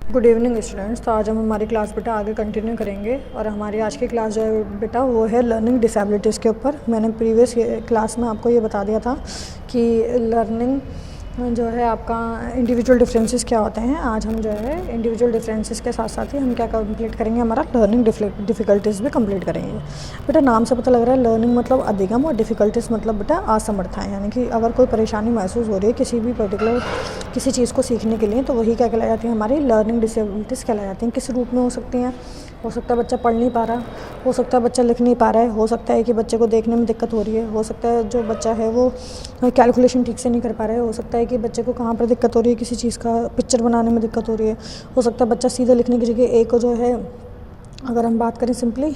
Good evening students. तो आज हम हमारी क्लास बेटा आगे कंटिन्यू करेंगे और हमारी आज की क्लास जो है बेटा वो है लर्निंग डिसेबिलिटीज़ के ऊपर। मैंने प्रीवियस क्लास में आपको ये बता दिया था कि लर्निंग जो है आपका इंडिविजुअल डिफरेंसेस क्या होते हैं। आज हम जो है इंडिविजुअल डिफरेंसेस के साथ साथ ही हम क्या कंप्लीट करेंगे, हमारा लर्निंग डिफ़िकल्टीज़ भी कंप्लीट करेंगे। बेटा नाम से पता लग रहा है लर्निंग मतलब अधिगम और डिफ़िकल्टीज़ मतलब बेटा असमर्थता है। यानी कि अगर कोई परेशानी महसूस हो रही है किसी भी पर्टिकुलर किसी चीज़ को सीखने के लिए तो वही क्या कहलाई जाती है, हमारी लर्निंग डिसेबिलिटीज़ कहलाई जाती हैं। किस रूप में हो सकती हैं? हो सकता है बच्चा पढ़ नहीं पा रहा, हो सकता है बच्चा लिख नहीं पा रहा है, हो सकता है कि बच्चे को देखने में दिक्कत हो रही है, हो सकता है जो बच्चा है वो कैलकुलेशन ठीक से नहीं कर पा रहा है, हो सकता है कि बच्चे को कहाँ पर दिक्कत हो रही है, किसी चीज़ का पिक्चर बनाने में दिक्कत हो रही है, हो सकता है बच्चा सीधे लिखने की जगह एक को जो है, अगर हम बात करें सिंपली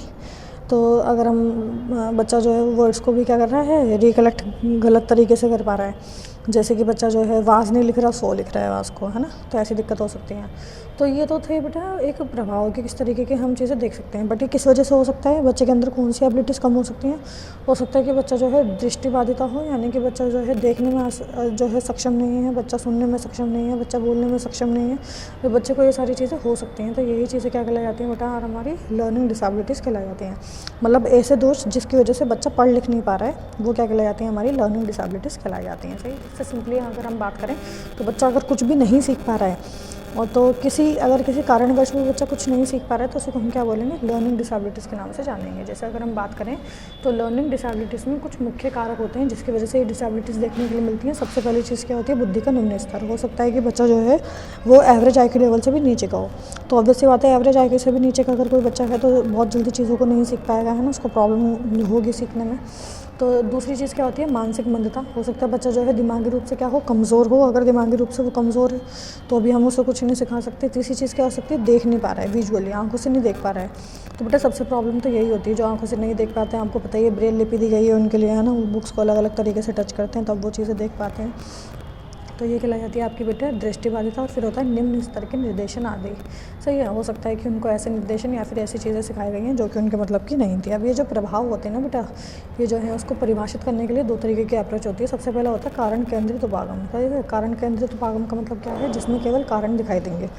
तो अगर हम बच्चा जो है वर्ड्स को भी क्या कर रहा है, रिकलेक्ट गलत तरीके से कर पा रहा है। जैसे कि बच्चा जो है वाज नहीं लिख रहा, सो लिख रहा है वाज को, है ना। तो ऐसी दिक्कत हो सकती है। तो ये तो थे बेटा एक प्रभाव कि किस तरीके के हम चीज़ें देख सकते हैं। बट ये किस वजह से हो सकता है, बच्चे के अंदर कौन सी एबिलिटीज़ कम हो सकती हैं। हो सकता है कि बच्चा जो है दृष्टिबाधिता हो, यानी कि बच्चा जो है देखने में जो है सक्षम नहीं है, बच्चा सुनने में सक्षम नहीं है, बच्चा बोलने में सक्षम नहीं है। तो बच्चे को ये सारी चीज़ें हो सकती हैं। तो यही चीज़ें क्या कहलाई जाती हैं बेटा, और हमारी लर्निंग डिसेबिलिटीज़ कहलाई जाती हैं। मतलब ऐसे दोष जिसकी वजह से बच्चा पढ़ लिख नहीं पा रहा है वो क्या कहलाई जाती हैं, हमारी लर्निंग डिसेबिलिटीज़ कहलाई जाती हैं। सही। इससे सिंपली अगर हम बात करें तो बच्चा अगर कुछ भी नहीं सीख पा रहा है और तो अगर किसी कारणवश भी बच्चा कुछ नहीं सीख पा रहा है तो उसको हम क्या बोलेंगे, लर्निंग डिसेबिलिटीज़ के नाम से जानेंगे। जैसे अगर हम बात करें तो लर्निंग डिसेबिलिटीज़ में कुछ मुख्य कारक होते हैं जिसकी वजह से ये डिसेबिलिटीज़ देखने के लिए मिलती हैं। सबसे पहली चीज़ क्या होती है, बुद्धि का निम्न स्तर। हो सकता है कि बच्चा जो है वो एवरेज IQ लेवल से भी नीचे का हो। तो ऑब्वियस सी बात है, एवरेज IQ से भी नीचे का अगर कोई बच्चा है तो बहुत जल्दी चीज़ों को नहीं सीख पाएगा, है ना, उसको प्रॉब्लम होगी सीखने में। तो दूसरी चीज़ क्या होती है, मानसिक मंदता। हो सकता है बच्चा जो है दिमागी रूप से क्या हो, कमज़ोर हो। अगर दिमागी रूप से वो कमज़ोर है तो अभी हम उसको कुछ नहीं सिखा सकते। तीसरी चीज़ क्या हो सकती है, देख नहीं पा रहा है, विजुअली आंखों से नहीं देख पा रहा है। तो बेटा सबसे प्रॉब्लम तो यही होती है, जो आंखों से नहीं देख पाते हैं। आपको पता ही है ब्रेल लिपि दी गई है उनके लिए, है ना, वो बुक्स को अलग अलग तरीके से टच करते हैं तब वो चीज़ें देख पाते हैं। तो ये कहलाई जाती है आपकी बेटा दृष्टिबाधिता। और फिर होता है निम्न स्तर के निर्देशन आदि। सही है, हो सकता है कि उनको ऐसे निर्देशन या फिर ऐसी चीज़ें सिखाई गई हैं जो कि उनके मतलब की नहीं थी। अब ये जो प्रभाव होते हैं ना बेटा, ये जो है उसको परिभाषित करने के लिए दो तरीके की अप्रोच होती है। सबसे पहला होता है कारण केंद्रित उपागम। सही है, कारण केंद्रित उपागम का मतलब क्या है, जिसमें केवल कारण दिखाई देंगे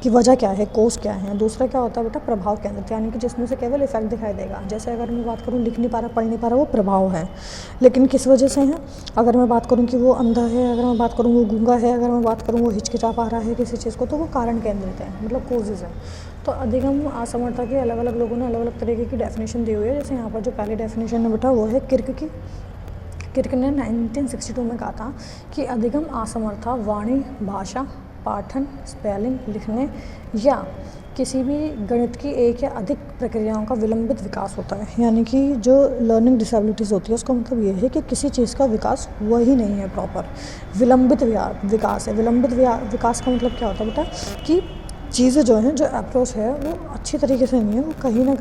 कि वजह क्या है, कोस क्या है। दूसरा क्या होता है बेटा, प्रभाव केंद्रित, यानी कि जिसमें से केवल इफेक्ट दिखाई देगा। जैसे अगर मैं बात करूँ लिख नहीं पा रहा, पढ़ नहीं पा रहा, वो प्रभाव है, लेकिन किस वजह से है। अगर मैं बात करूँ कि वो अंधा है, अगर मैं बात करूँ वो गूंगा है, अगर मैं बात करूँ वो हिचकिचा पा रहा है किसी चीज़ को, तो वो कारण केंद्रित है, मतलब कोजेज़ है। तो अधिगम असमर्थता की अलग अलग लोगों ने अलग अलग तरीके की डेफिनेशन दी हुई है। जैसे यहाँ पर जो पहली डेफिनेशन है बेटा वो है किर्क की। किर्क ने 1962 में कहा था कि अधिगम असमर्थता वाणी, भाषा, पाठन, स्पेलिंग, लिखने या किसी भी गणित की एक या अधिक प्रक्रियाओं का विलंबित विकास होता है। यानी कि जो लर्निंग डिसेबिलिटीज़ होती है उसका मतलब ये है कि किसी चीज़ का विकास हुआ ही नहीं है प्रॉपर, विलंबित विकास है। विलंबित विकास का मतलब क्या होता है बेटा, कि चीज़ें जो हैं, जो अप्रोच है वो अच्छी तरीके से नहीं है, वो कहीं ना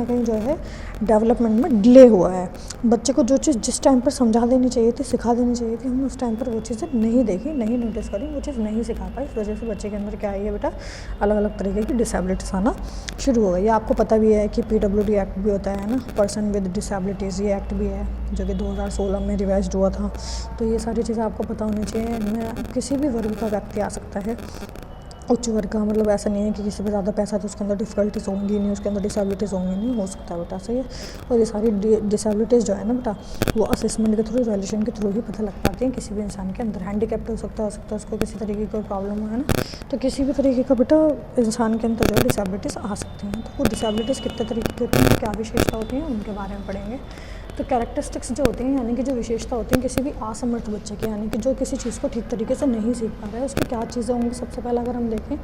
कहीं जो है डेवलपमेंट में डिले हुआ है। बच्चे को जो चीज़ जिस टाइम पर समझा देनी चाहिए थी, सिखा देनी चाहिए थी, हमने उस टाइम पर वो चीज़ें नहीं देखी, नहीं नोटिस करी, वो चीज़ नहीं सिखा पाई। इस वजह से बच्चे के अंदर क्या आई है बेटा, अलग अलग तरीके की डिसेबिलिटीज़ आना शुरू हो गई। ये आपको पता भी है कि PWD एक्ट भी होता है ना, पर्सन विद डिसेबिलिटीज़, ये एक्ट भी है जो कि 2016 में रिवाइज हुआ था। तो ये सारी चीज़ें आपको पता होनी चाहिए। इनमें किसी भी वर्ग का व्यक्ति आ सकता है, उच्च वर्ग का, मतलब ऐसा नहीं है कि किसी पे ज़्यादा पैसा तो उसके अंदर डिफ़िकल्टीज़ होंगी नहीं, उसके अंदर डिसेबिलिटीज़ होंगी नहीं, हो सकता है बेटा। सही है। और ये सारी डिसेबिलिटीज़ जो है ना बेटा, वो असेसमेंट के थ्रू, इवैल्यूएशन के थ्रू ही पता लग पाती हैं किसी भी इंसान के अंदर। हैंडीकैप्ड हो सकता है उसको किसी तरीके की कोई प्रॉब्लम हो, है ना। तो किसी भी तरीके का बेटा इंसान के अंदर जो है डिसेबिलिटीज़ आ सकती हैं। तो वो डिसेबिलिटीज़ कितने तरीके की होती हैं, क्या विशेषता होती हैं, उनके बारे में पढ़ेंगे। तो कैरेक्टरिस्टिक्स जो होती हैं, यानी कि जो विशेषता होती हैं किसी भी असमर्थ बच्चे की, यानी कि जो किसी चीज़ को ठीक तरीके से नहीं सीख पा रहा है, उसकी क्या चीज़ें होंगी। सबसे पहले अगर हम देखें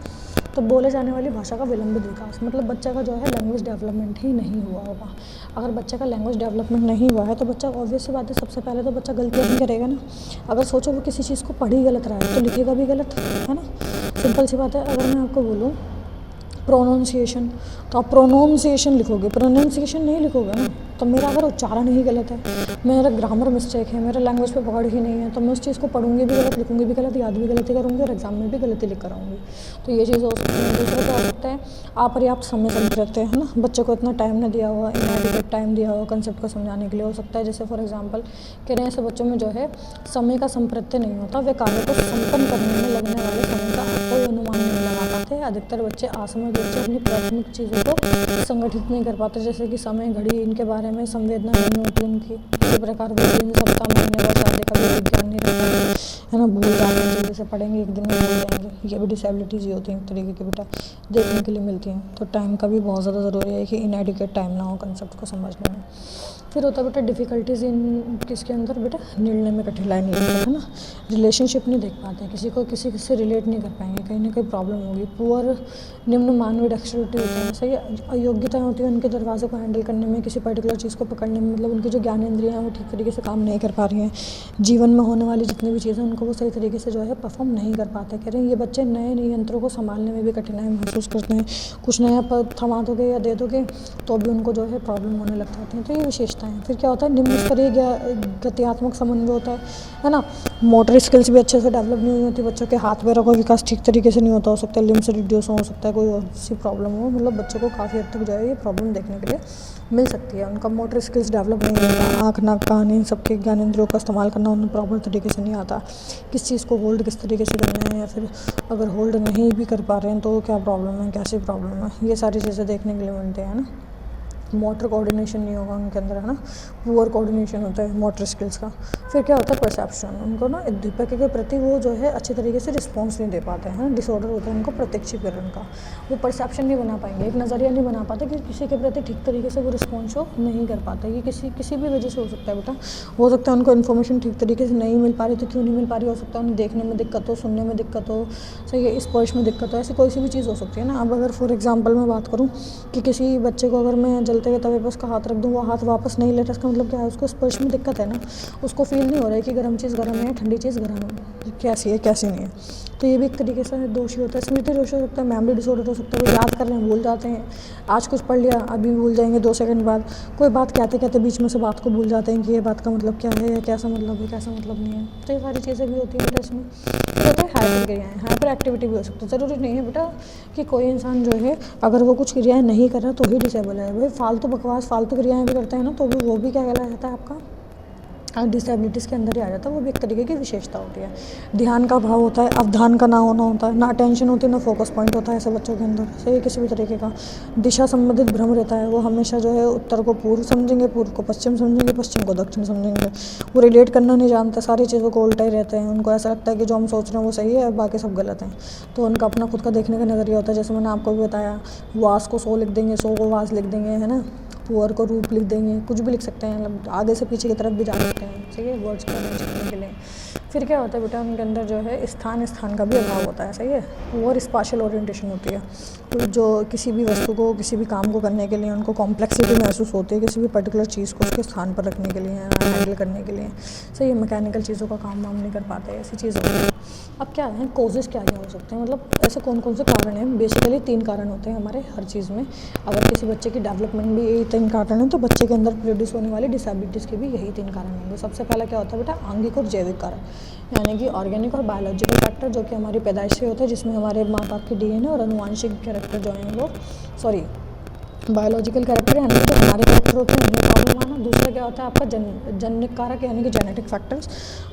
तो बोले जाने वाली भाषा का विलंबित विकास, मतलब बच्चे का जो है लैंग्वेज डेवलपमेंट ही नहीं हुआ होगा। अगर बच्चे का लैंग्वेज डेवलपमेंट नहीं हुआ है तो बच्चा, ऑब्वियस सी बात है, सबसे पहले तो बच्चा गलतियाँ नहीं करेगा ना। अगर सोचो वो किसी चीज़ को पढ़ ही गलत रहा है तो लिखेगा भी गलत, है ना। सिंपल सी बात है। अगर मैं आपको बोलूँ प्रोनाउंसिएशन, तो आप प्रोनाउंसिएशन लिखोगे, प्रोनाउंसिएशन नहीं लिखोगे ना। तो मेरा अगर उच्चारण ही गलत है, मेरा ग्रामर मिस्टेक है, मेरा लैंग्वेज पे पकड़ ही नहीं है, तो मैं उस चीज़ को पढ़ूंगी भी गलत, लिखूंगी भी गलत, याद भी गलती करूँगी और एग्जाम में भी गलती लिख कर आऊँगी। तो ये चीज़ हो सकती है। दूसरा क्या हो सकता है, अपर्याप्त समय रहते हैं, है ना, बच्चे को इतना टाइम नहीं दिया हुआ, इनएडिक्वेट टाइम दिया हुआ कंसेप्ट को समझाने के लिए। हो सकता है जैसे फॉर एग्जाम्पल कह रहे हैं, ऐसे बच्चों में जो है समय का संप्रत्य नहीं होता, वे कार्य को संपन्न करने में लगने वाले समय का कोई अनुमान नहीं लगा पाते अधिकतर बच्चे असमर्थ बच्चे अपनी प्राथमिक चीज़ों को संगठित नहीं कर पाते, जैसे कि समय, घड़ी, इनके बारे में संवेदना नहीं होती उनकी। इसी प्रकार वो इन सप्ताह, महीने, वर्ष आदि का भी विज्ञान नहीं रखते, है ना, भूल जाते हैं, जल्दी से पढ़ेंगे एक दिन में भूल जाएंगे। ये भी डिसेबिलिटीज़ ही होती हैं एक तरीके की बेटा, देखने के लिए मिलती हैं। तो टाइम का भी बहुत ज़्यादा ज़रूरी है कि इनएडिक्वेट टाइम ना हो कंसेप्ट को समझने में। फिर होता है बेटा डिफ़िकल्टीज़ इन किसके अंदर बेटा, निर्णय में कठिनाई नहीं होती, है ना, रिलेशनशिप नहीं देख पाते, किसी से रिलेट नहीं कर पाएंगे, कहीं ना कहीं प्रॉब्लम होगी। पुअर, निम्न मानवीय डेक्स्टरिटी होती है, सही है, अयोग्यताएँ होती है उनके दरवाजे को हैंडल करने में, किसी पर्टिकुलर चीज़ को पकड़ने में, मतलब उनकी जो ज्ञानेंद्रियाँ हैं वो ठीक तरीके से काम नहीं कर पा रही हैं। जीवन में होने वाली जितनी भी चीज़ें उनको वो सही तरीके से जो है परफॉर्म नहीं कर पाते। कह रहे हैं ये बच्चे नए नए यंत्रों को संभालने में भी कठिनाई महसूस करते हैं, कुछ नया थमा दोगे या दे दोगे तो भी उनको जो है प्रॉब्लम होने लग जाती है। तो ये विशेषताएँ। फिर क्या होता है, निम्न स्तरीय गत्यात्मक समन्वय होता है ना, मोटर स्किल्स भी अच्छे से डेवलप नहीं हुई होती बच्चों के, हाथ पैरों का विकास ठीक तरीके से नहीं होता, हो सकता है लिम्स रिड्यूस हो सकता है, कोई और सी प्रॉब्लम हो, मतलब बच्चों को काफ़ी हद तक जो है ये प्रॉब्लम देखने के लिए मिल सकती है। उनका मोटर स्किल्स डेवलप नहीं होता, आँख, नाक, कान, इन सबके ज्ञानेंद्रियों का इस्तेमाल करना उन्हें प्रॉपर तरीके से नहीं आता, किस चीज़ को होल्ड किस तरीके से करना है, या फिर अगर होल्ड नहीं भी कर पा रहे हैं तो क्या प्रॉब्लम है, कैसी प्रॉब्लम है, ये सारी चीज़ें देखने के लिए मिलती है ना। मोटर कोऑर्डिनेशन नहीं होगा उनके अंदर, है ना, पुअर कोऑर्डिनेशन होता है मोटर स्किल्स का। फिर क्या होता है, परसेप्शन, उनको ना उद्दीपक के प्रति वो जो है अच्छे तरीके से रिस्पॉन्स नहीं दे पाते हैं, डिसऑर्डर होता है उनको प्रत्यक्षीकरण का, वो परसेप्शन नहीं बना पाएंगे, एक नज़रिया नहीं बना पाते कि किसी के प्रति ठीक तरीके से वो रिस्पॉन्स शो नहीं कर पाते। ये किसी भी वजह से हो सकता है बेटा, हो सकता है उनको इन्फॉर्मेशन ठीक तरीके से नहीं मिल पा रही, तो क्यों नहीं मिल पा रही, हो सकता है उन्हें देखने में दिक्कत हो, सुनने में दिक्कत हो, सही है, स्पर्श में दिक्कत हो, ऐसी कोई सी भी चीज़ हो सकती है ना। अब अगर फॉर एग्जाम्पल मैं बात करूँ कि किसी बच्चे को अगर मैं जलते हुए तवे पर उसका हाथ रख दूँ, वो हाथ वापस नहीं ले रहा, इसका मतलब क्या है, उसको स्पर्श में दिक्कत है ना, उसको फील नहीं हो रहा है कि गर्म चीज़ गर्म है, ठंडी चीज़ गर्म है, कैसी है कैसी नहीं है। तो ये भी एक तरीके से दोषी होता है। स्मृति दोष हो सकता है, मेमोरी डिसऑर्डर हो सकता है, वो याद कर रहे हैं भूल जाते हैं, आज कुछ पढ़ लिया अभी भूल जाएंगे 2 सेकंड बाद, कोई बात कहते कहते बीच में से बात को भूल जाते हैं कि ये बात का मतलब क्या है, या कैसा मतलब है, कैसा मतलब नहीं है। तो ये सारी चीज़ें भी होती है बेटा इसमें। तो होता है हाइपर क्रियाएँ, हाइपर एक्टिविटी भी हो सकती है। ज़रूरी नहीं है बेटा कि कोई इंसान जो है अगर वो कुछ क्रियाएँ नहीं कर रहा तो ही डिसेबल है, भाई फालतू बकवास फालतू क्रियाएँ भी करते हैं ना, तो भी वो भी क्या कहलाया जाता है आपका, डिसेबिलिटीज़ के अंदर ही आ जाता है, वो भी एक तरीके की विशेषता होती है। ध्यान का अभाव होता है, अवधान का ना होना होता है, ना अटेंशन होती है, ना फोकस पॉइंट होता है ऐसे बच्चों के अंदर, सही किसी भी तरीके का। दिशा संबंधित भ्रम रहता है, वो हमेशा जो है उत्तर को पूर्व समझेंगे, पूर्व को पश्चिम समझेंगे, पश्चिम को दक्षिण समझेंगे, वो रिलेट करना नहीं जानते, सारी चीज़ों को उल्टा ही रहते हैं, उनको ऐसा लगता है कि जो हम सोच रहे हैं वो सही है, बाकी सब गलत हैं। तो उनका अपना खुद का देखने का नज़रिया होता है, जैसे मैंने आपको भी बताया, वास को 100 लिख देंगे, 100 को वास लिख देंगे, है ना, पुअर को रूप लिख देंगे, कुछ भी लिख सकते हैं, मतलब आगे से पीछे की तरफ भी जा सकते हैं, सही है, वर्ड्स को अरेंज करने के लिए। फिर क्या होता है बेटा, उनके अंदर जो है स्थान का भी अभाव होता है, सही है, और स्पाशियल ओरिएंटेशन होती है, तो जो किसी भी वस्तु को किसी भी काम को करने के लिए उनको कॉम्प्लेक्सिटी महसूस होती है, किसी भी पर्टिकुलर चीज़ को उसके स्थान पर रखने के लिए, हैंडल करने के लिए, सही है, मैकेनिकल चीज़ों का काम वाम नहीं कर पाते, ऐसी चीज़ होती है। अब क्या है, कॉजेज़ क्या क्या हो सकते हैं, मतलब ऐसे कौन कौन से कारण हैं, बेसिकली 3 कारण होते हैं हमारे हर चीज़ में। अगर किसी बच्चे की डेवलपमेंट भी यही 3 कारण है, तो बच्चे के अंदर प्रोड्यूस होने वाली डिसेबिलिटीज़ के भी यही 3 कारण होंगे। सबसे पहला क्या होता है बेटा, आंगिक और जैविक कारक, यानी कि ऑर्गेनिक और बायोलॉजिकल फैक्टर, जो कि हमारी पैदाइश से होता है, जिसमें हमारे माँ बाप के डीएनए और अनुवांशिक कैरेक्टर जो हैं वो बायोलॉजिकल कैरेक्टर यानी कि जो हमारे कैरेक्टर होते हैं उनमें प्रॉब्लम आना। दूसरा क्या होता है आपका जन्निक कारक, यानी कि जेनेटिक फैक्टर्स,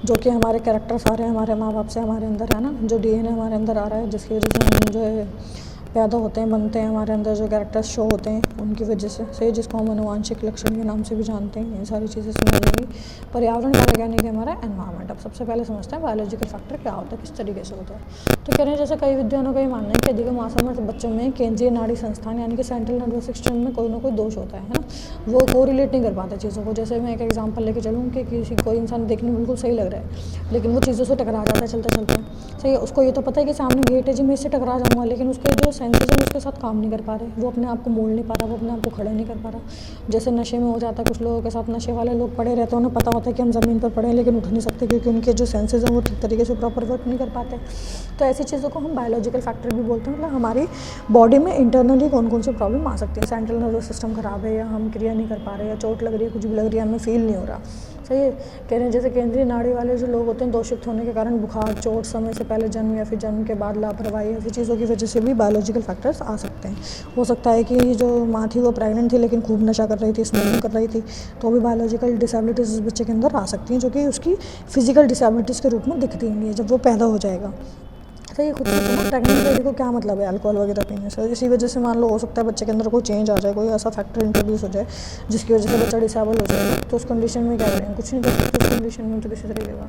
जो कि हमारे कैरेक्टर्स आ रहे हैं हमारे माँ बाप से हमारे अंदर, है ना, जो डीएनए हमारे अंदर आ रहा है, जिसकी वजह से हम जो है पैदा होते हैं, बनते हैं, हमारे अंदर जो कैरेक्टर्स शो होते हैं उनकी वजह से, सही, जिसको हम अनुवांशिक लक्षण के नाम से भी जानते हैं। ये सारी चीज़ें समझेंगे। पर्यावरण कारक यानी कि हमारा एनवायरनमेंट। अब सबसे पहले समझते हैं बायोलॉजिकल फैक्टर क्या होता है, किस तरीके से होता है। तो कह रहे हैं जैसे कई विद्वानों का ये मानना है कि अधिकतम असमर्थ बच्चों में केंद्रीय नाड़ी संस्थान यानी कि सेंट्रल नर्वस सिस्टम में कोई ना कोई दोष होता है ना, वो कोरिलेट नहीं कर पाते चीज़ों को। जैसे मैं एक एग्जाम्पल लेके चलूँ कि कोई इंसान देखने में बिल्कुल सही लग रहा है, लेकिन वो चीज़ों से टकरा जाता है चलते चलते, सही है, उसको ये तो पता है कि सामने गेट है जी, मैं इससे टकरा जाऊँगा, लेकिन उसके जो सेंसेस हैं उसके साथ काम नहीं कर पा रहे, वो अपने आप को मोड़ नहीं पा रहा, वो अपने आप को खड़े नहीं कर पा रहा। जैसे नशे में हो जाता है कुछ लोगों के साथ, नशे वाले लोग पड़े रहते हैं, उन्हें पता होता है कि हम ज़मीन पर पड़े हैं लेकिन उठ नहीं सकते, क्योंकि उनके जो सेंसेस हैं वो ठीक तरीके से प्रॉपर वर्क नहीं कर पाते। तो ऐसी चीज़ों को हम बायोलॉजिकल फैक्टर भी बोलते हैं, मतलब हमारी बॉडी में इंटरनली कौन कौन सी प्रॉब्लम आ सकती है। सेंट्रल नर्वस सिस्टम खराब है, या हम क्रिया नहीं कर पा रहे, या चोट लग रही है, कुछ भी लग रही है, हमें फील नहीं हो रहा, सही है। कह रहे हैं जैसे केंद्रीय नाड़ी वाले जो लोग होते हैं, दोषित होने के कारण बुखार, चोट, समय से पहले जन्म या फिर जन्म के बाद लापरवाही, ऐसी चीज़ों की वजह से भी बायोलॉजिकल फैक्टर्स आ सकते हैं। हो सकता है कि जो माँ थी वो प्रेग्नेंट थी लेकिन खूब नशा कर रही थी, स्मोकिंग कर रही थी, तो भी बायोलॉजिकल डिसेबिलिटीज़ उस बच्चे के अंदर आ सकती हैं, जो कि उसकी फिजिकल डिसेबिलिटीज़ के रूप में दिखती हैं जब वो पैदा हो जाएगा। तो ये खुद सोचो ना, प्रेग्नेंट लेडी को क्या मतलब है अल्कोहल वगैरह पीने से। इसी वजह से मान लो हो सकता है बच्चे के अंदर कोई चेंज आ जाए, कोई ऐसा फैक्टर इंट्रोड्यूस हो जाए जिसकी वजह से बच्चा डिसेबल हो जाएगा। तो उस कंडीशन में क्या करेंगे, कुछ नहीं कर सकते उस कंडीशन में तो किसी तरीके का।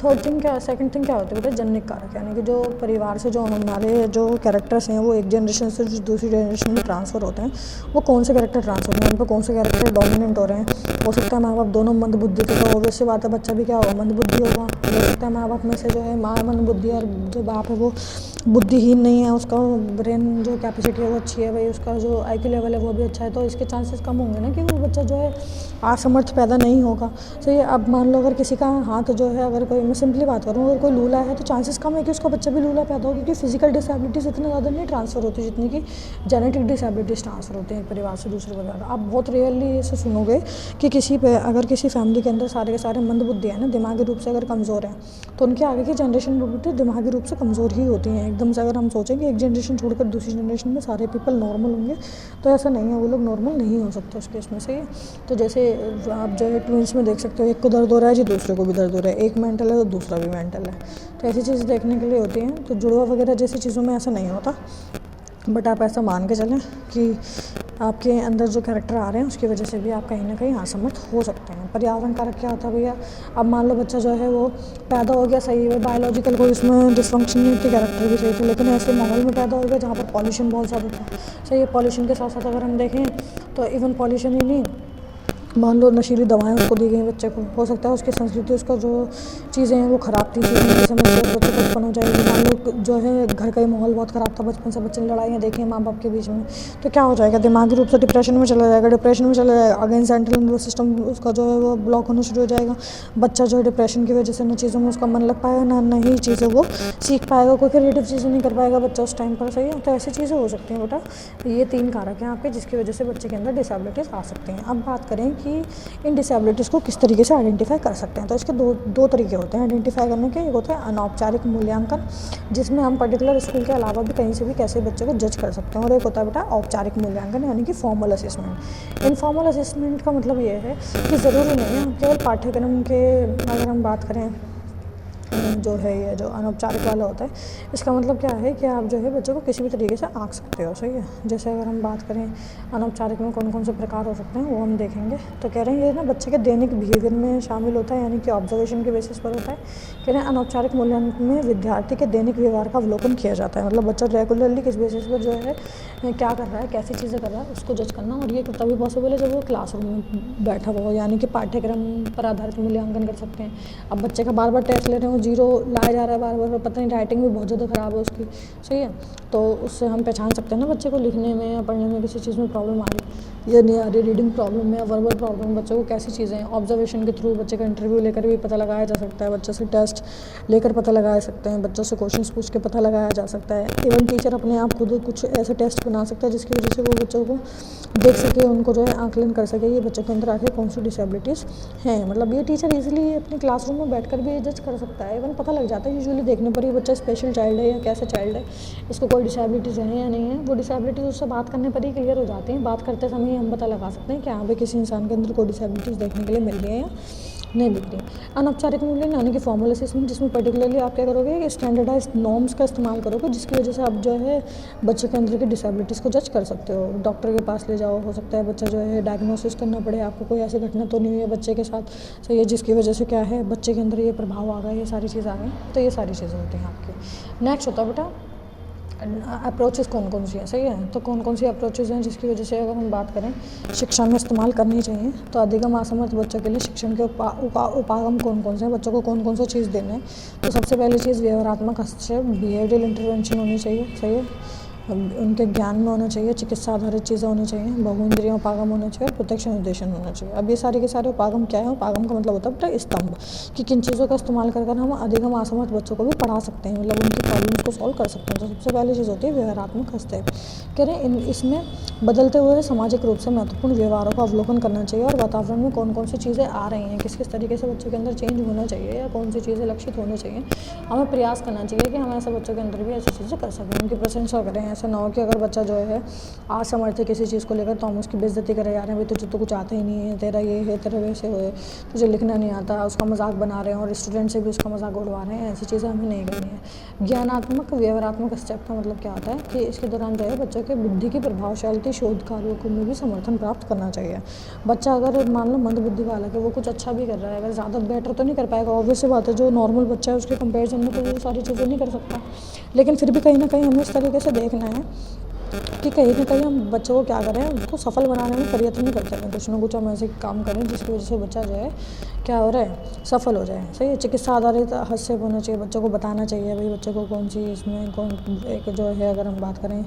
थर्ड थिंग क्या, सेकंड थिंग क्या होती है बेटा, जेनेटिक कारक, यानी कि जो परिवार से जो हमारे जो कैरेक्टर्स हैं वो एक जनरेशन से दूसरी जनरेशन में ट्रांसफ़र होते हैं, वो कौन से कैरेक्टर ट्रांसफर होते हैं, उन पर कौन से कैरेक्टर डोमिनेंट हो रहे हैं। हो सकता है माँ बाप दोनों मंदबुद्धि थे, तो ऑब्वियस सी बात है बच्चा भी क्या होगा, मंदबुद्धि होगा। हो सकता है माँ बाप में से जो है माँ मंदबुद्धि और जो बाप है वो बुद्धिहीन नहीं है, उसका ब्रेन जो कैपेसिटी है वो अच्छी है भाई, उसका जो आईक्यू लेवल है वो भी अच्छा है, तो इसके चांसेस कम होंगे ना कि वो बच्चा जो है असमर्थ पैदा नहीं होगा। सही है। अब मान लो अगर किसी का हाथ जो है, अगर कोई, मैं सिंपली बात करूँ, अगर कोई लूला है तो चांसेस कम है कि उसका बच्चा भी लूला पैदा हो, क्योंकि फिजिकल डिसेबिलिटीज़ इतनी ज़्यादा नहीं ट्रांसफ़र होती जितनी कि जेनेटिक डिसेबिलिटीज़ ट्रांसफ़र होती हैं एक परिवार से दूसरे परिवार। आप बहुत रेयरली ऐसे सुनोगे कि किसी पे, अगर किसी फैमिली के अंदर सारे के सारे मंदबुद्धि है ना, दिमागी रूप से अगर कमज़ोर हैं, तो उनके आगे की जनरेशन भी दिमागी रूप से कमज़ोर ही होती हैं एकदम से। अगर हम सोचें कि एक जनरेशन छोड़कर दूसरी जनरेशन में सारे पीपल नॉर्मल होंगे, तो ऐसा नहीं है, वो लोग नॉर्मल नहीं हो सकते उस केस में से। तो जैसे आप जो है ट्विंस में देख सकते हो, एक को दर्द हो रहा है जी दूसरे को भी दर्द हो रहा है, एक मेंटल है तो दूसरा भी मेंटल है, तो ऐसी चीज़ देखने के लिए होती हैं। तो जुड़वा वगैरह जैसी चीज़ों में ऐसा नहीं होता, बट आप ऐसा मान के चलें कि आपके अंदर जो कैरेक्टर आ रहे हैं उसकी वजह से भी आप कहीं ना कहीं असमर्थ हो सकते हैं। पर्यावरण कारक क्या होता है भैया, अब मान लो बच्चा जो है वो पैदा हो गया, सही है, बायोलॉजिकल कोई उसमें डिसफंक्शन नहीं थी, कैरेक्टर भी सही थे, लेकिन ऐसे माहौल में पैदा हो गया जहाँ पर पॉल्यूशन बहुत ज़्यादा था। सही है। पॉल्यूशन के साथ साथ अगर हम देखें तो इवन पॉल्यूशन ही नहीं, मान लो नशीली दवाएं उसको दी गई बच्चे को, हो सकता है उसकी संस्कृति, उसका जो चीज़ें हैं वो ख़राब थी, चीज़ें की समझ से बच्चे को उत्पन्न हो जाएगी। मान लो जो है घर का ही माहौल बहुत ख़राब था, बचपन से बच्चे ने लड़ाइयाँ देखी माँ बाप के बीच में, तो क्या हो जाएगा, दिमागी रूप से डिप्रेशन में चला जाएगा। डिप्रेशन में चला जाएगा, अगेन सेंट्रल नर्वस सिस्टम उसका जो है वो ब्लॉक होना शुरू हो जाएगा। बच्चा जो है डिप्रेशन की वजह से न चीज़ों में उसका मन लग पाएगा, ना नई चीज़ें वो सीख पाएगा, कोई क्रिएटिव चीज़ें नहीं कर पाएगा बच्चा उस टाइम पर। सही है। तो ऐसी चीज़ें हो सकती हैं बेटा, ये 3 कारक हैं आपके जिसकी वजह से बच्चे के अंदर डिसेबिलिटीज़ आ सकती हैं। अब बात करें कि इन डिसेबिलिटीज़ को किस तरीके से आइडेंटिफाई कर सकते हैं, तो इसके दो तरीके होते हैं आइडेंटिफाई करने के। एक होता है अनौपचारिक मूल्यांकन, जिसमें हम पर्टिकुलर स्कूल के अलावा भी कहीं से भी कैसे बच्चे को जज कर सकते हैं, और एक होता है बेटा औपचारिक मूल्यांकन, यानी कि फॉर्मल असेसमेंट। इनफॉर्मल असेसमेंट का मतलब ये है कि ज़रूरी नहीं है केवल पाठ्यक्रम के, अगर हम बात करें जो है ये जो अनौपचारिक वाला होता है, इसका मतलब क्या है कि आप जो है बच्चे को किसी भी तरीके से आंक सकते हो। सही है। जैसे अगर हम बात करें अनौपचारिक में कौन कौन से प्रकार हो सकते हैं वो हम देखेंगे, तो कह रहे हैं ये ना बच्चे के दैनिक बिहेवियर में शामिल होता है, यानी कि ऑब्जर्वेशन के बेसिस पर होता है। कह रहे हैं अनौपचारिक मूल्यांकन में विद्यार्थी के दैनिक व्यवहार का अवलोकन किया जाता है, मतलब बच्चा रेगुलरली किस बेसिस पर जो है क्या कर रहा है, कैसी चीज़ें कर रहा है, उसको जज करना। और ये तभी पॉसिबल है जब वो क्लासरूम में बैठा हुआ हो, यानी कि पाठ्यक्रम पर आधारित मूल्यांकन कर सकते हैं। अब बच्चे का बार बार टेस्ट ले रहे हो, 0 लाया जा रहा है बार बार, पता नहीं राइटिंग भी बहुत ज़्यादा ख़राब है उसकी। सही है। तो उससे हम पहचान सकते हैं ना बच्चे को लिखने में या पढ़ने में किसी चीज़ में प्रॉब्लम आ रही या नहीं आ रही, रीडिंग प्रॉब्लम है, वर्बल प्रॉब्लम, बच्चे को कैसी चीज़ें हैं। ऑब्जर्वेशन के थ्रू बच्चे का इंटरव्यू लेकर भी पता लगाया जा सकता है, बच्चे से टेस्ट लेकर पता लगा सकते हैं, बच्चों से क्वेश्चन पूछ के पता लगाया जा सकता है। इवन टीचर अपने आप खुद कुछ ऐसे टेस्ट बना सकता है जिसकी वजह से वो बच्चों को देख सके, उनको जो है आकलन कर सके ये बच्चों के अंदर आखिर कौन सी डिसेबिलिटीज़ हैं। मतलब ये टीचर ईजिली अपने क्लासरूम में बैठकर भी जज कर सकता है, इवन पता लग जाता है यूजुअली देखने पर ही बच्चा स्पेशल चाइल्ड है या कैसा चाइल्ड है, इसको कोई डिसेबिलिटीज़ है या नहीं है। वो डिसेबिलिटीज़ उससे बात करने पर ही क्लियर हो जाती हैं, बात करते समय ही हम पता लगा सकते हैं कि हाँ भाई किसी इंसान के अंदर कोई डिसेबिलिटीज़ देखने के लिए मिल रही है या नहीं दिख रही। अनौपचारिक मूल्यांकन यानी कि फॉर्मल असेसमेंट, जिसमें पर्टिकुलरली आप क्या करोगे कि स्टैंडर्डाइज नॉर्म्स का इस्तेमाल करोगे, जिसकी वजह से आप जो है बच्चे के अंदर की डिसेबिलिटीज़ को जज कर सकते हो। डॉक्टर के पास ले जाओ, हो सकता है बच्चा जो है डायग्नोसिस करना पड़े आपको, कोई ऐसी घटना तो नहीं हुई है बच्चे के साथ, सही है, जिसकी वजह से क्या है बच्चे के अंदर ये प्रभाव आ गया, ये सारी चीज़ आ गई। तो ये सारी चीज़ें होती हैं आपकी। नेक्स्ट होता है बेटा अप्रोचेस कौन कौन सी हैं। सही है। तो कौन कौन सी अप्रोचेस हैं जिसकी वजह से अगर हम बात करें शिक्षा में इस्तेमाल करनी चाहिए, तो अधिगम असमर्थ बच्चों के लिए शिक्षण के उपागम कौन कौन से हैं, बच्चों को कौन कौन सा चीज़ देना है। तो सबसे पहली चीज़ व्यवहारात्मक हस्तक्षेप, बिहेवियरल इंटरवेंशन होनी चाहिए। सही है। उनके ज्ञान में होना चाहिए, चिकित्सा आधारित चीज़ें होनी चाहिए, बहुइंद्रिय उपागम होना चाहिए और प्रत्यक्ष निर्देशन होना चाहिए। अब ये सारे के सारे उपागम क्या है, उपागम का मतलब होता है बेटा स्तंभ, कि किन चीज़ों का इस्तेमाल कर हम अधिगम असमर्थ बच्चों को भी पढ़ा सकते हैं, मतलब उनकी प्रॉब्लम्स को सॉल्व कर सकते हैं। तो सबसे पहली चीज़ होती है व्यवहारात्मक हस्तक्षेप। कह रहे हैं इसमें बदलते हुए सामाजिक रूप से महत्वपूर्ण व्यवहारों का अवलोकन करना चाहिए और वातावरण में कौन कौन सी चीज़ें आ रही हैं, किस किस तरीके से बच्चों के अंदर चेंज होना चाहिए या कौन सी चीज़ें लक्षित होनी चाहिए, हमें प्रयास करना चाहिए कि हम ऐसे बच्चों के अंदर भी ऐसी चीज़ें कर सकें, उनकी प्रशंसा करें, ऐसा ना हो कि अगर बच्चा जो है असमर्थ है किसी चीज़ को लेकर तो हम उसकी बेइज्जती करे जा रहे हैं, भाई तुझे तो कुछ आता ही नहीं है, तेरा ये है, तेरा वैसे है, तुझे लिखना नहीं आता, उसका मजाक बना रहे हैं और स्टूडेंट से भी उसका मजाक उड़वा रहे हैं। ऐसी चीज़ें हमें नहीं करनी है। ज्ञानात्मक व्यवहारात्मक स्टेप का मतलब क्या होता है कि इसके दौरान जो है बच्चों के बुद्धि की प्रभावशाली शोध कार्यों को में भी समर्थन प्राप्त करना चाहिए। बच्चा अगर मान लो मंद बुद्धि वाला है, वो कुछ अच्छा भी कर रहा है, अगर ज़्यादा बेटर तो नहीं कर पाएगा, ऑब्वियस सी बात है, जो नॉर्मल बच्चा है उसके कंपेरिजन में तो वो सारी चीज़ें नहीं कर सकता, लेकिन फिर भी कहीं ना कहीं हमें इस तरीके से देखना है कि कहीं ना कहीं हम बच्चों को क्या करें, उनको सफल बनाने में प्रयत्न नहीं करते हैं, कुछ ना कुछ हम ऐसे काम करें जिसकी वजह से बच्चा जो है क्या हो रहा है, सफल हो जाए। सही है, चिकित्सा आधारित हस्तक्षेप होना चाहिए, बच्चों को बताना चाहिए भाई बच्चे को कौन सी इसमें कौन एक जो है, अगर हम बात करें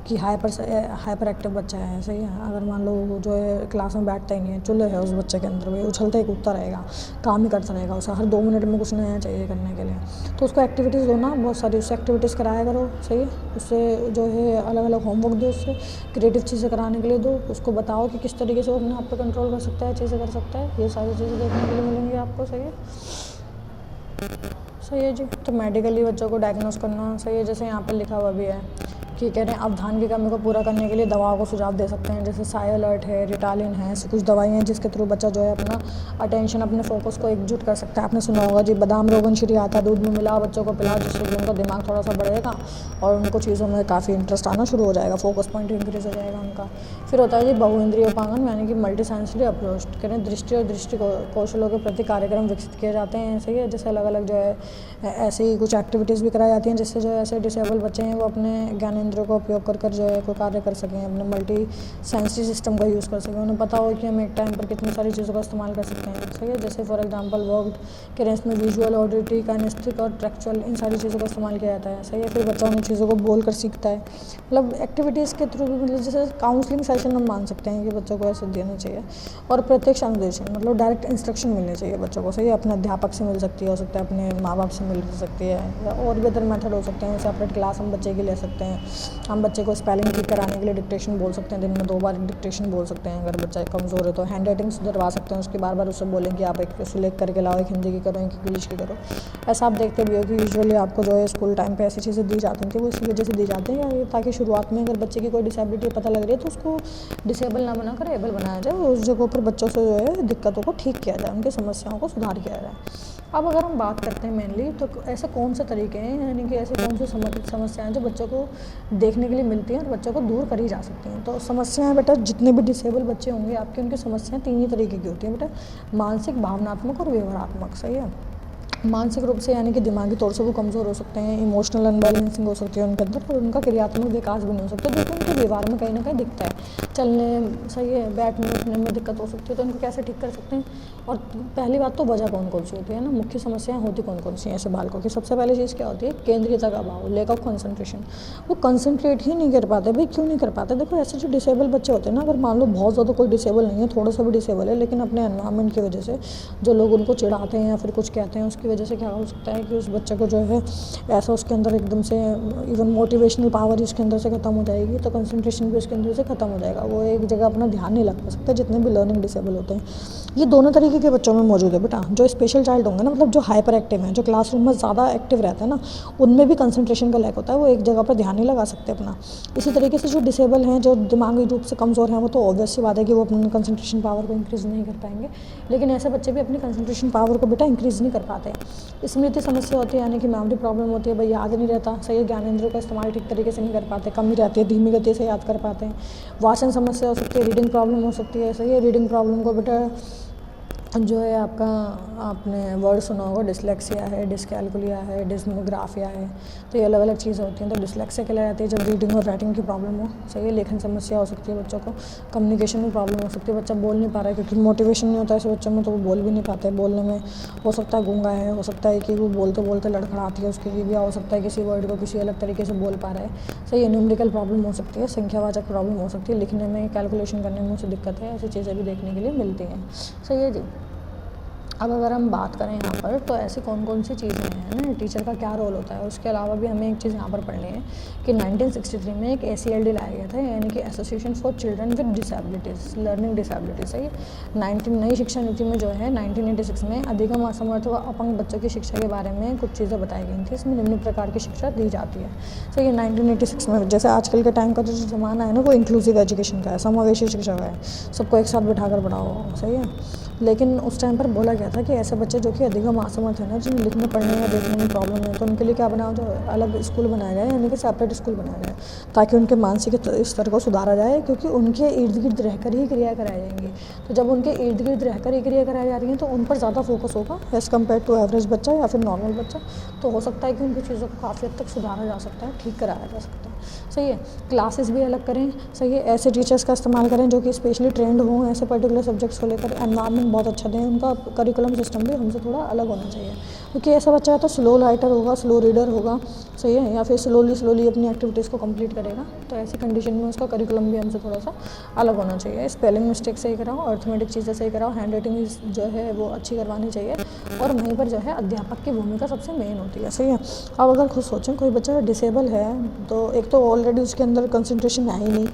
कि हाइपर एक्टिव बच्चा है, सही है, अगर मान लो वो जो है क्लास में बैठता ही नहीं है, चुल्हे है उस बच्चे के अंदर, भाई उछलता ही कूदता रहेगा, काम ही करता रहेगा, उसे हर 2 मिनट में कुछ नया चाहिए करने के लिए, तो उसको एक्टिविटीज़ दो ना, बहुत सारी उससे एक्टिविटीज़ कराया करो। सही है, उससे जो है अलग अलग होमवर्क दो, उससे क्रिएटिव चीज़ें कराने के लिए दो, उसको बताओ कि किस तरीके से वो अपने आप पे कंट्रोल कर सकता है, चीज़ें कर सकता है, ये सारी चीज़ें देखने के लिए मिलेंगी आपको। सही है, सही है जी। तो मेडिकली बच्चों को डायग्नोस करना, सही है, जैसे यहाँ पर लिखा हुआ भी है कि कह रहे हैं अवधान की कमी को पूरा करने के लिए दवाओं को सुझाव दे सकते हैं, जैसे साइलर्ट है, रिटालिन है, ऐसी कुछ दवाइयाँ हैं जिसके थ्रू बच्चा जो है अपना अटेंशन, अपने फोकस को एकजुट कर सकता है। आपने सुना होगा जी, बादाम रोगन श्री आता है, दूध में मिला बच्चों को पिलाओ, जिससे कि उनका दिमाग थोड़ा सा बढ़ेगा और उनको चीज़ों में काफ़ी इंटरेस्ट आना शुरू हो जाएगा, फोकस पॉइंट इंक्रीज हो जाएगा उनका। फिर होता है जी बहुइंद्रिय उपांगन, यानी कि मल्टी सेंसरी अप्रोच, कह रहे हैं दृष्टि और दृष्टि कौशलों के प्रति कार्यक्रम विकसित किए जाते हैं। सही है, जैसे अलग अलग जो है ऐसी कुछ एक्टिविटीज़ भी कराई जाती हैं जिससे जो ऐसे डिसेबल बच्चे हैं वो अपने ज्ञानेंद्रियों का उपयोग कर जो है कोई कार्य कर सकें, अपने मल्टी सेंसरी सिस्टम का यूज़ कर सकें, उन्हें पता हो कि हम एक टाइम पर कितनी सारी चीज़ों का इस्तेमाल कर सकते हैं। सही है, जैसे फॉर एग्जांपल वर्क के रेंस में विजुअल, ऑडिटरी, काइनेस्थिक और ट्रैक्चुअल, इन सारी चीज़ों का इस्तेमाल किया जाता है। सही है, फिर बच्चा उन चीज़ों को बोल कर सीखता है, मतलब एक्टिविटीज़ के थ्रू भी, मतलब जैसे काउंसलिंग सेशन हम मान सकते हैं कि बच्चों को ऐसे देना चाहिए। और प्रत्यक्ष अनुदेशन, मतलब डायरेक्ट इंस्ट्रक्शन मिलनी चाहिए बच्चों को। सही है, अपने अध्यापक से मिल सकती है, हो सकता है अपने माँ बाप से मिल सकती है, या और भी अदर मेथड हो सकते हैं, सेपरेट क्लास हम बच्चे की ले सकते हैं, हम बच्चे को स्पेलिंग ठीक कराने के लिए डिक्टेशन बोल सकते हैं, दिन में 2 बार डिक्टेशन बोल सकते हैं, अगर बच्चा कमज़ोर है तो हैंड राइटिंग सुधरवा सकते हैं उसकी, बार बार उससे बोलें कि आप एक सिलेक्ट करके लाओ, एक हिंदी की करो, एक इंग्लिश की करो। ऐसा आप देखते भी हो कि यूजुअली आपको जो है स्कूल टाइम पे ऐसी चीज़ें दी जाती थी, वो इसी वजह से दी जाती हैं ताकि शुरुआत में अगर बच्चे की कोई डिसेबिलिटी पता लग रही है तो उसको डिसेबल ना बनाकर एबल बनाया जाए, और उस जगहों पर बच्चों से जो है दिक्कतों को ठीक किया जाए, उनकी समस्याओं को सुधार किया जाए। अब अगर हम बात करते हैं मेनली, तो ऐसे कौन से तरीके हैं, यानी कि ऐसे कौन सी समस्याएं जो बच्चों को देखने के लिए मिलती हैं और बच्चों को दूर करी जा सकती हैं। तो समस्याएं बेटा, जितने भी डिसेबल बच्चे होंगे आपके, उनकी समस्याएं 3 ही तरीके की होती हैं बेटा, मानसिक, भावनात्मक और व्यवहारात्मक। सही है, मानसिक रूप से यानी कि दिमागी तौर से वो कमज़ोर हो सकते हैं, इमोशनल अनबैलेंसिंग हो सकती है उनके अंदर, और उनका क्रियात्मक विकास भी नहीं हो सकता, जो कि उनके व्यवहार में कहीं ना कहीं दिखता है, चलने, सही है, बैठने उठने में दिक्कत हो सकती है। तो इनको कैसे ठीक कर सकते हैं, और पहली बात तो वजह कौन कौन सी होती है ना, मुख्य समस्याएं होती कौन कौन सी हैं ऐसे बालकों की। सबसे पहली चीज़ क्या होती है, केंद्रीयता का अभाव, लैक ऑफ कंसंट्रेशन, वो कंसंट्रेट ही नहीं कर पाते। भाई क्यों नहीं कर पाते, देखो ऐसे जो डिसेबल बच्चे होते हैं ना, अगर मान लो बहुत ज़्यादा कोई डिसेबल नहीं है, थोड़ा सा भी डिसेबल है, लेकिन अपने एनवायरनमेंट की वजह से जो लोग उनको चिढ़ाते हैं या फिर कुछ कहते हैं, उसकी वजह से क्या हो सकता है कि उस बच्चे को जो है ऐसा उसके अंदर एकदम से इवन मोटिवेशनल पावर उसके अंदर से ख़त्म हो जाएगी, तो कंसंट्रेशन भी उसके अंदर से ख़त्म हो जाएगा, वो एक जगह अपना ध्यान नहीं लग सकता। जितने भी लर्निंग डिसेबल होते हैं ये दोनों तरीके के बच्चों में मौजूद है बेटा। जो स्पेशल चाइल्ड होंगे ना, मतलब जो हाइपर एक्टिव हैं, जो क्लासरूम में ज़्यादा एक्टिव रहता है ना, उनमें भी कंसंट्रेशन का लैक होता है, वो एक जगह पर ध्यान नहीं लगा सकते अपना। इसी तरीके से जो डिसेबल हैं, जो दिमागी रूप से कमज़ोर हैं, वो तो ऑब्वियस सी बात है कि वो अपनी कंसंट्रेशन पावर को इंक्रीज़ नहीं कर पाएंगे, लेकिन ऐसे बच्चे भी अपनी कंसंट्रेशन पावर को बेटा इंक्रीज़ नहीं कर पाते। स्मृति समस्या होती है, यानी कि मेमोरी प्रॉब्लम होती है, भाई याद नहीं रहता, सही ज्ञानेंद्रियों का इस्तेमाल ठीक तरीके से नहीं कर पाते, कमी रहती है, धीमी गति से याद कर पाते हैं। वाचन समस्या हो सकती है, रीडिंग प्रॉब्लम हो सकती है। सही है, रीडिंग प्रॉब्लम को बेटा जो है आपका, आपने वर्ड सुना होगा, डिसलेक्सिया है, डिसकैलकुलिया है, डिस्मोग्राफिया है, तो ये अलग अलग चीज़ें होती हैं। तो डिसलेक्सिया कहलाई जाती है जब रीडिंग और राइटिंग की प्रॉब्लम हो। सही है, लेखन समस्या हो सकती है बच्चों को, कम्युनिकेशन में प्रॉब्लम हो सकती है, बच्चा बोल नहीं पा रहा है क्योंकि मोटिवेशन नहीं होता है ऐसे बच्चों में, तो वो बोल भी नहीं पाते। बोलने में हो सकता है गूंगा है, हो सकता है कि वो बोलते बोलते लड़खड़ाती है उसकी जीभ, या हो सकता है किसी वर्ड को किसी अलग तरीके से बोल पा रहा है। सही है, न्यूमेरिकल प्रॉब्लम हो सकती है, संख्यावाचक प्रॉब्लम हो सकती है, लिखने में, कैलकुलेशन करने में उसे दिक्कत है, ऐसी चीज़ें भी देखने के लिए मिलती हैं। सही है जी। अब अगर हम बात करें यहाँ पर तो ऐसी कौन कौन सी चीज़ें हैं ना, टीचर का क्या रोल होता है, उसके अलावा भी हमें एक चीज़ यहाँ पर पढ़नी है कि 1963 में एक ACLD लाया गया था, यानी कि association for children with disabilities, learning disability. सही है। नई शिक्षा नीति में जो है 1986 में अधिगम, असमर्थ व अपंग बच्चों की शिक्षा के बारे में कुछ चीज़ें बताई गई थी। इसमें निम्न प्रकार की शिक्षा दी जाती है। सही है। 1986 में जैसे आजकल के टाइम का जो ज़माना है ना, वो इंक्लूसिव एजुकेशन का है, समावेशी शिक्षा का है, सबको एक साथ बिठाकर पढ़ाओ। सही है। लेकिन उस टाइम पर बोला गया था कि ऐसे बच्चे जो कि अधिगम असमर्थ है ना, जिन्हें लिखने पढ़ने या देखने में प्रॉब्लम है, तो उनके लिए क्या बनाया जाए, अलग स्कूल बनाया जाए, यानी कि सेपरेट स्कूल बनाया जाए, ताकि उनके मानसिक स्तर को सुधारा जाए, क्योंकि उनके इर्द गिर्द रहकर ही क्रिया कराई जाएंगी। तो जब उनके इर्द गिर्द रहकर ही क्रिया कराई जा रही है तो उन पर ज़्यादा फोकस होगा एज़ कम्पेयर टू एवरेज बच्चा या फिर नॉर्मल बच्चा। तो हो सकता है कि उनकी चीज़ों को काफ़ी हद तक सुधारा जा सकता है, ठीक कराया जा सकता है। सही है। क्लासेस भी अलग करें। सही है। ऐसे टीचर्स का इस्तेमाल करें जो कि स्पेशली ट्रेंड हों ऐसे पर्टिकुलर सब्जेक्ट्स को लेकर, एनवायरनमेंट बहुत अच्छा दें, उनका करिकुलम सिस्टम भी हमसे थोड़ा अलग होना चाहिए, क्योंकि ऐसा बच्चा है तो स्लो राइटर होगा, स्लो रीडर होगा। सही है। या फिर स्लोली अपनी एक्टिविटीज़ को कंप्लीट करेगा। तो ऐसी कंडीशन में उसका करिकुलम भी हमसे थोड़ा सा अलग होना चाहिए। स्पेलिंग मिस्टेक सही कराओ, अर्थमेटिक चीज़ें सही कराओ, हैंड राइटिंग जो है वो अच्छी करवानी चाहिए, और वहीं पर जो है अध्यापक की भूमिका सबसे मेन होती है। सही है। अब अगर खुद सोचें कोई बच्चा डिसेबल है तो एक तो ऑलरेडी उसके अंदर कंसंट्रेशन है ही नहीं,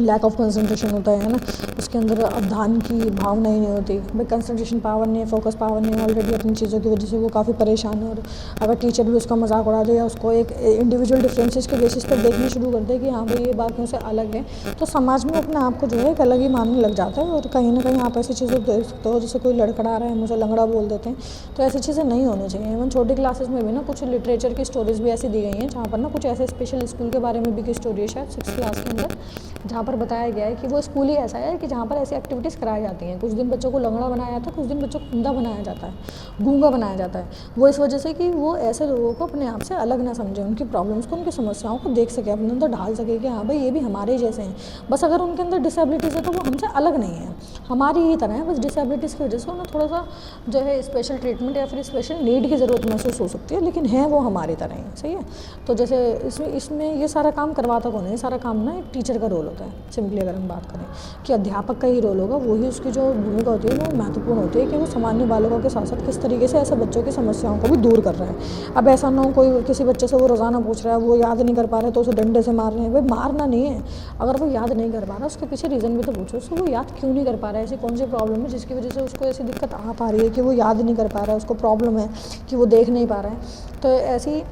लैक ऑफ कंसंट्रेशन होता है ना, उसके अंदर अवधान की भावना ही नहीं होती भाई, कंसंट्रेशन पावर नहीं है, फोकस पावर नहीं है, ऑलरेडी अपनी चीज़ों की वजह से वो काफ़ी परेशान है। और अगर टीचर भी उसका मजाक उड़ा दे या उसको एक इंडिविजुअल डिफरेंसेस के बेसिस पर देखना शुरू कर दे कि हाँ भाई ये बाकियों से अलग है, तो समाज में अपने आप को जो है एक अलग ही मानने लग जाता है। और कहीं ना कहीं आप ऐसी चीज़ें देख सकते हो, जैसे कोई लड़खड़ा रहा है मुझे लंगड़ा बोल देते हैं, तो ऐसी चीज़ें नहीं होनी चाहिए। इवन छोटी क्लासेस में भी ना कुछ लिटरेचर की स्टोरीज भी ऐसी दी गई हैं, जहाँ पर ना कुछ ऐसे स्पेशल स्कूल के बारे में भी की स्टोरी है शायद 6th क्लास के अंदर, जहाँ पर बताया गया है कि वो स्कूल ही ऐसा है कि जहाँ पर ऐसी एक्टिविटीज़ कराई जाती हैं। कुछ दिन बच्चों को लंगड़ा बनाया जाता है, कुछ दिन बच्चों को अंधा बनाया जाता है, गूंगा बनाया जाता है। वो इस वजह से कि वो ऐसे लोगों को अपने आप से अलग ना समझे, उनकी प्रॉब्लम्स को, उनकी समस्याओं को देख सके, अपने अंदर ढाल सके कि हाँ भाई ये भी हमारे जैसे हैं। बस अगर उनके अंदर डिसेबिलिटीज़ है तो वो हमसे अलग नहीं है, हमारी ही तरह है, बस डिसेबिलिटीज़ की वजह से उन्हें थोड़ा सा जो है स्पेशल ट्रीटमेंट या फिर स्पेशल नीड की ज़रूरत महसूस हो सकती है, लेकिन है वो हमारी तरह ही। सही है। तो जैसे इसमें ये सारा काम करवाता कौन है, ये सारा काम ना एक टीचर का रोल होता है। सिंपली अगर हम बात करें कि अध्यापक का ही रोल होगा, वही उसकी जो भूमिका होती है वो महत्वपूर्ण होती है कि वो सामान्य बालकों के साथ साथ किस तरीके से ऐसे बच्चों की समस्याओं को भी दूर कर रहा है। अब ऐसा ना हो कोई किसी बच्चे से वो रोज़ाना पूछ रहा है, वो याद नहीं कर पा रहा है तो उसे डंडे से मार रहे हैं। भाई मारना नहीं है, अगर वो याद नहीं कर पा रहा उसके पीछे रीज़न भी तो पूछो, उसको वो याद क्यों नहीं कर पा रहा है, ऐसी कौन सी प्रॉब्लम है जिसकी वजह से उसको ऐसी दिक्कत आ पा रही है कि वो याद नहीं कर पा रहा है, उसको प्रॉब्लम है कि वो देख नहीं पा रहा है। तो ऐसी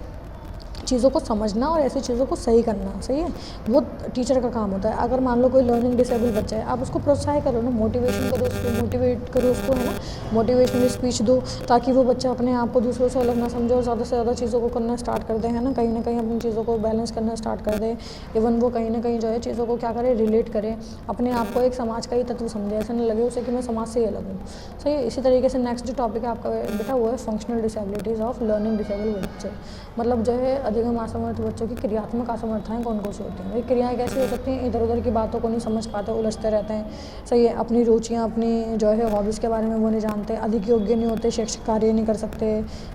चीज़ों को समझना और ऐसी चीज़ों को सही करना, सही है, वो टीचर का काम होता है। अगर मान लो कोई लर्निंग डिसेबल बच्चा है, आप उसको प्रोत्साहित करो ना, मोटिवेशन करो उसको, मोटिवेट करो उसको, है ना, मोटिवेशनल स्पीच दो, ताकि वो बच्चा अपने आप को दूसरों से अलग ना समझे और ज़्यादा से ज़्यादा चीज़ों को करना स्टार्ट कर दे, है ना कहीं अपनी चीज़ों को बैलेंस करना स्टार्ट कर दे। इवन वो कहीं ना कहीं जो है चीज़ों को क्या करे, रिलेट करे, अपने आप को एक समाज का ही तत्व समझे, ऐसा नहीं लगे उसे कि मैं समाज से ही अलग हूँ। सही है। इसी तरीके से नेक्स्ट जो टॉपिक है आपका बेटा वो है functional disabilities of learning disable बच्चे, मतलब जो है अधिगम असमर्थ बच्चों की क्रियात्मक असमर्थताएं कौन कौन सी होती हैं। क्रियाएं कैसी हो सकती हैं, इधर उधर की बातों को नहीं समझ पाते, उलझते रहते हैं। सही है। अपनी रुचियां, अपनी जो है हॉबीज़ के बारे में वो नहीं जानते, अधिक योग्य नहीं होते, शैक्षिक कार्य नहीं कर सकते,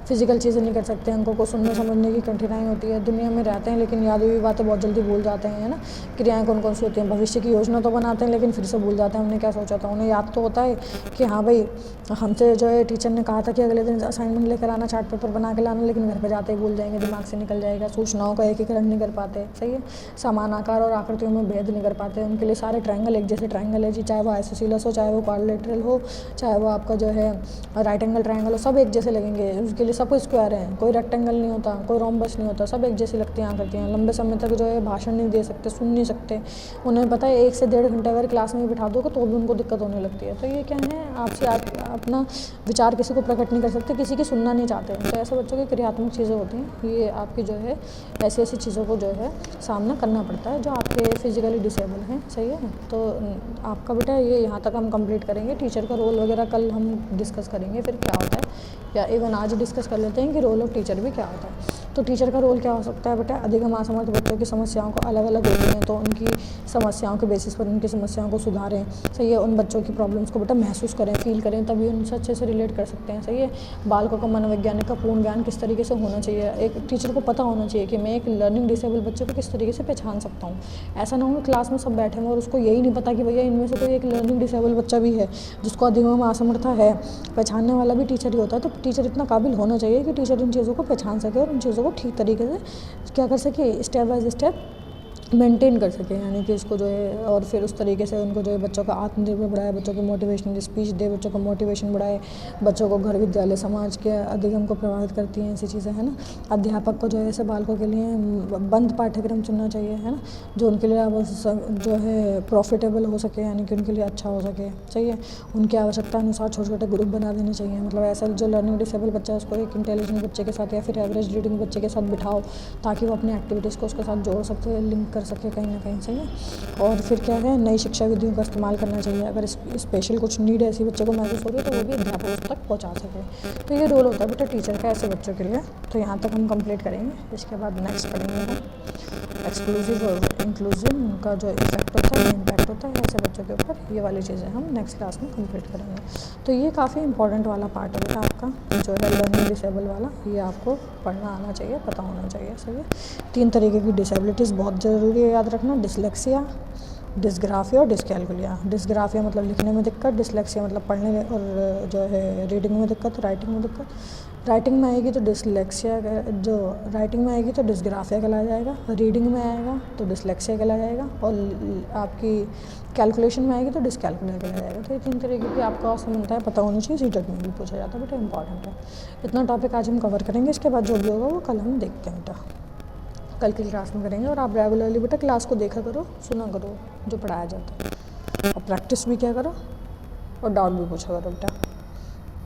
फिजिकल चीज़ें नहीं कर सकते, अंकों को सुनने समझने की कठिनाई होती है, दुनिया में रहते हैं लेकिन याद हुई बातें बहुत जल्दी भूल जाते हैं, है ना। क्रियाएँ कौन कौन सी होती हैं, भविष्य की योजना तो बनाते हैं लेकिन फिर से भूल जाते हैं हमने क्या सोचा था। उन्हें याद तो होता है कि हाँ भाई हमसे जो है टीचर ने कहा था कि अगले दिन असाइनमेंट लेकर आना, चार्ट पेपर बना के लाना, लेकिन घर पे जाते ही भूल जाएंगे, दिमाग से निकल जाएगा। सूचनाओं का एकीकरण नहीं कर पाते। सही है। समान आकार और आकृतियों में भेद नहीं कर पाते, उनके लिए सारे ट्रायंगल एक जैसे ट्रायंगल है जी, चाहे वो आइसोसीलस हो, चाहे वो क्वाड्रिलेटरल हो, चाहे वो आपका जो है राइट एंगल ट्रायंगल हो, सब एक जैसे लगेंगे। उसके लिए सब स्क्वायर है, कोई रेक्टेंगल नहीं होता, कोई रोम्बस नहीं होता, सब एक जैसी लगती हैं आकृतियाँ। लंबे समय तक जो है भाषण नहीं दे सकते, सुन नहीं सकते। उन्हें पता है 1 से 1.5 घंटे अगर क्लास में बिठा दोगे तो भी उनको दिक्कत होने लगती है। तो ये क्या है, आपसे अपना विचार किसी को प्रकट नहीं कर सकते, किसी की सुनना नहीं चाहते। तो ऐसे बच्चों की क्रियात्मक चीज़ें होती हैं, ये आपकी जो है ऐसी ऐसी चीज़ों को जो है सामना करना पड़ता है जो आपके फिजिकली डिसेबल हैं। सही है। तो आपका बेटा ये यहाँ तक हम कंप्लीट करेंगे। टीचर का रोल वगैरह कल हम डिस्कस करेंगे फिर क्या होता है, या इवन आज डिस्कस कर लेते हैं कि रोल ऑफ टीचर भी क्या होता है। तो टीचर का रोल क्या हो सकता है बेटा, अधिगम असमर्थ बच्चों की समस्याओं को अलग अलग होती हैं तो उनकी समस्याओं के बेसिस पर उनकी समस्याओं को सुधारें, सही है। उन बच्चों की प्रॉब्लम्स को बेटा महसूस करें, फील करें, तभी उनसे अच्छे से रिलेट कर सकते हैं, सही है। बालकों का मनोवैज्ञानिक का पूर्ण ज्ञान किस तरीके से होना चाहिए, एक टीचर को पता होना चाहिए कि मैं एक लर्निंग डिसेबल बच्चे को किस तरीके से पहचान सकता हूँ। ऐसा ना हो कि क्लास में सब बैठे हों और उसको यही नहीं पता कि भैया इनमें से कोई एक लर्निंग डिसेबल बच्चा भी है जिसको अधिगम असमर्थता है। पहचानने वाला भी टीचर ही होता है, तो टीचर इतना काबिल होना चाहिए कि टीचर इन चीज़ों को पहचान सके और उन चीज़ों को ठीक तरीके से क्या कर सके, स्टेप बाय स्टेप मेंटेन कर सके, यानी कि इसको जो है, और फिर उस तरीके से उनको जो है बच्चों का आत्मनिर्भर बढ़ाए, बच्चों की मोटिवेशनल स्पीच दे, बच्चों का मोटिवेशन बढ़ाए, बच्चों को घर विद्यालय समाज के अधिगम को प्रभावित करती हैं ऐसी चीज़ें, है ना। अध्यापक को जो है ऐसे बालकों के लिए बंद पाठ्यक्रम चुनना चाहिए, है ना, जो उनके लिए अब जो है प्रॉफिटेबल हो सके, यानी कि उनके लिए अच्छा हो सके, सही है। उनकी आवश्यकता अनुसार छोटे छोटे ग्रुप बना देने चाहिए, मतलब ऐसा जो लर्निंग डिसेबल बच्चा है उसको एक इंटेलिजेंट बच्चे के साथ या फिर एवरेज रीडिंग बच्चे के साथ बिठाओ ताकि वो अपनी एक्टिविटीज़ को उसके साथ जोड़ सकते, लिंक कर सके कहीं ना कहीं, सही है। और फिर क्या है, नई शिक्षा विधियों का इस्तेमाल करना चाहिए, अगर स्पेशल कुछ नीड ऐसी बच्चे को महसूस हो रही है तो वो भी अध्यापक उस तक पहुँचा सके। तो ये रोल होता है बेटा टीचर का ऐसे बच्चों के लिए। तो यहाँ तक हम कंप्लीट करेंगे, इसके बाद नेक्स्ट पढ़ेंगे हम एक्सक्लूसिव और इंक्लूसिव, उनका जो इफेक्ट होता है, इम्पैक्ट होता है ऐसे बच्चों के ऊपर, ये वाली चीज़ें हम नेक्स्ट क्लास में कंप्लीट करेंगे। तो ये काफ़ी इंपॉर्टेंट वाला पार्ट है बेटा आपका जो है लर्निंग डिसेबल वाला, ये आपको पढ़ना आना चाहिए, पता होना चाहिए, सही है। 3 तरीके की डिसेबिलिटीज़ बहुत ज़रूरी है याद रखना, डिसलेक्सिया, डिस्ग्राफिया और डिस्कैल्कुलिया। डिस्ग्राफिया मतलब लिखने में दिक्कत, डिसलेक्सिया मतलब पढ़ने में और जो है रीडिंग में दिक्कत, राइटिंग में दिक्कत। राइटिंग में आएगी तो डिसलेक्सिया, जो राइटिंग में आएगी तो डिस्ग्राफिया कहलाया जाएगा, रीडिंग में आएगा तो डिसलेक्सिया कहलाया जाएगा, और आपकी कैलकुलेशन में आएगी तो डिस्कैल्कुलिया कहलाया जाएगा। तो ये 3 तरीके की आपको ऑप्शन मिलता है, पता होना चाहिए, सीटेट में भी पूछा जाता है बेटा, इंपॉर्टेंट है। इतना टॉपिक आज हम कवर करेंगे, इसके बाद जो भी होगा वो कल हम देखते हैं बेटा, कल की क्लास में करेंगे। और आप रेगुलरली बेटा क्लास को देखा करो, सुना करो जो पढ़ाया जाता है, और प्रैक्टिस भी क्या करो और डाउट भी पूछा करो बेटा।